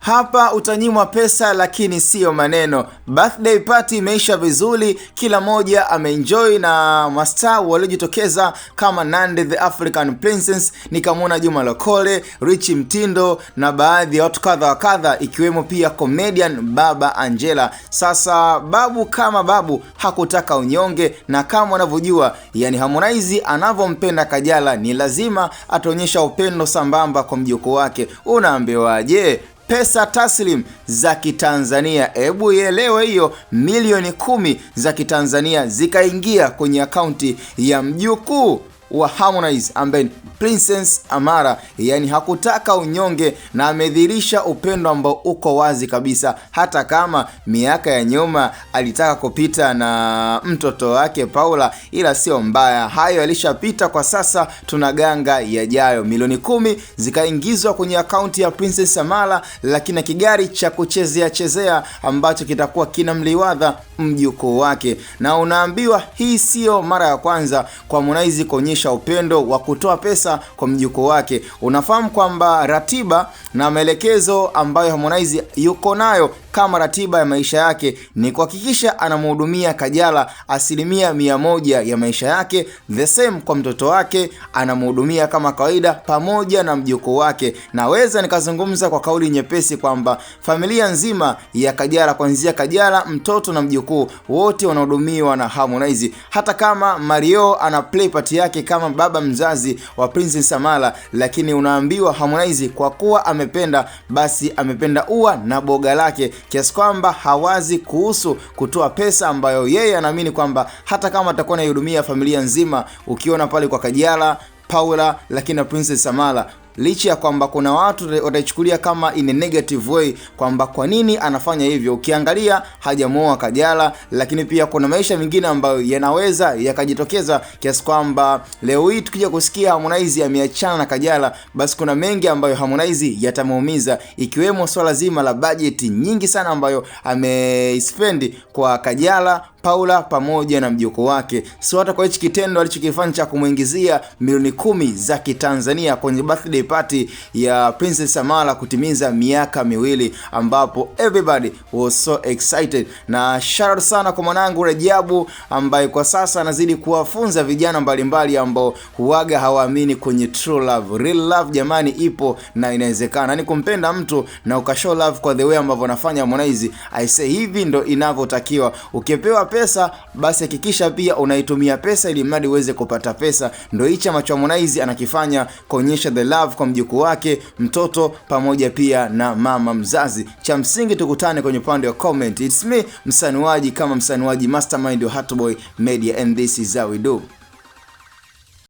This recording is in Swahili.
Hapa utanyimwa pesa lakini sio maneno. Birthday party imeisha vizuri, kila moja ameenjoy na mastaa waliojitokeza kama Nandi the African Princess, nikamwona Juma Lokole, Richie Mtindo na baadhi ya watu kadha wa kadha, ikiwemo pia comedian Baba Angela. Sasa babu kama babu hakutaka unyonge, na kama unavyojua yani Harmonize anavyompenda Kajala ni lazima ataonyesha upendo sambamba kwa mjukuu wake. Unaambiwaje? Pesa taslim za Kitanzania, hebu ielewe hiyo, milioni 10 za Kitanzania zikaingia kwenye akaunti ya mjukuu wa Harmonize ambaye Princess Amara. Yani hakutaka unyonge na amedhihirisha upendo ambao uko wazi kabisa, hata kama miaka ya nyuma alitaka kupita na mtoto wake Paula, ila sio mbaya, hayo yalishapita. Kwa sasa tunaganga yajayo. Milioni 10 zikaingizwa kwenye akaunti ya Princess Amara, lakini kigari cha chezea ambacho kitakuwa kinamliwadha mjukuu wake. Na unaambiwa hii sio mara ya kwanza kwa Harmonize kuonyesha upendo wa kutoa pesa kwa mjukuu wake. Unafahamu kwamba ratiba na maelekezo ambayo Harmonize yuko nayo kama ratiba ya maisha yake ni kuhakikisha anamhudumia Kajala 100% ya maisha yake, the same kwa mtoto wake anamhudumia kama kawaida pamoja na mjukuu wake. Naweza nikazungumza kwa kauli nyepesi kwamba familia nzima ya Kajala, kuanzia Kajala, mtoto na mjukuu, wote wanahudumiwa na Harmonize. Hata kama Mario ana play part yake kama baba mzazi wa Princess Amara, lakini unaambiwa Harmonize kwa kuwa amependa, basi amependa ua na boga lake, kiasi kwamba hawazi kuhusu kutoa pesa ambayo yeye anaamini kwamba hata kama atakuwa anahudumia familia nzima, ukiona pale kwa Kajala, Paula, lakini na Princess Amara, licha ya kwamba kuna watu wataichukulia kama in a negative way kwamba kwa nini anafanya hivyo. Ukiangalia hajamuoa Kajala, lakini pia kuna maisha mengine ambayo yanaweza yakajitokeza, kiasi kwamba leo hii tukija kusikia Harmonize ameachana na Kajala, basi kuna mengi ambayo Harmonize yatamuumiza, ikiwemo swala zima la budget nyingi sana ambayo amespend kwa Kajala, Paula pamoja na mjukuu wake. So hata kwa hichi kitendo alichokifanya cha kumuingizia milioni 10 za Kitanzania kwenye birthday party ya Princess Amara kutimiza miaka 2, ambapo everybody was so excited. Na shout out sana kwa mwanangu Rajabu ambaye kwa sasa anazidi kuwafunza vijana mbalimbali ambao huaga hawaamini kwenye true love. Real love jamani ipo na inawezekana. Ni kumpenda mtu na ukashow love kwa the way ambavyo anafanya Harmonize. I say hivi ndo inavyotakiwa. Ukipewa pesa basi hakikisha pia unaitumia pesa ili mradi uweze kupata pesa. Ndio hicho ambacho Harmonize anakifanya, kuonyesha the love kwa mjukuu wake, mtoto pamoja pia na mama mzazi. Cha msingi tukutane kwenye upande wa comment. It's me msanuaji kama msanuaji mastermind wa Hatboy Media, and this is how we do.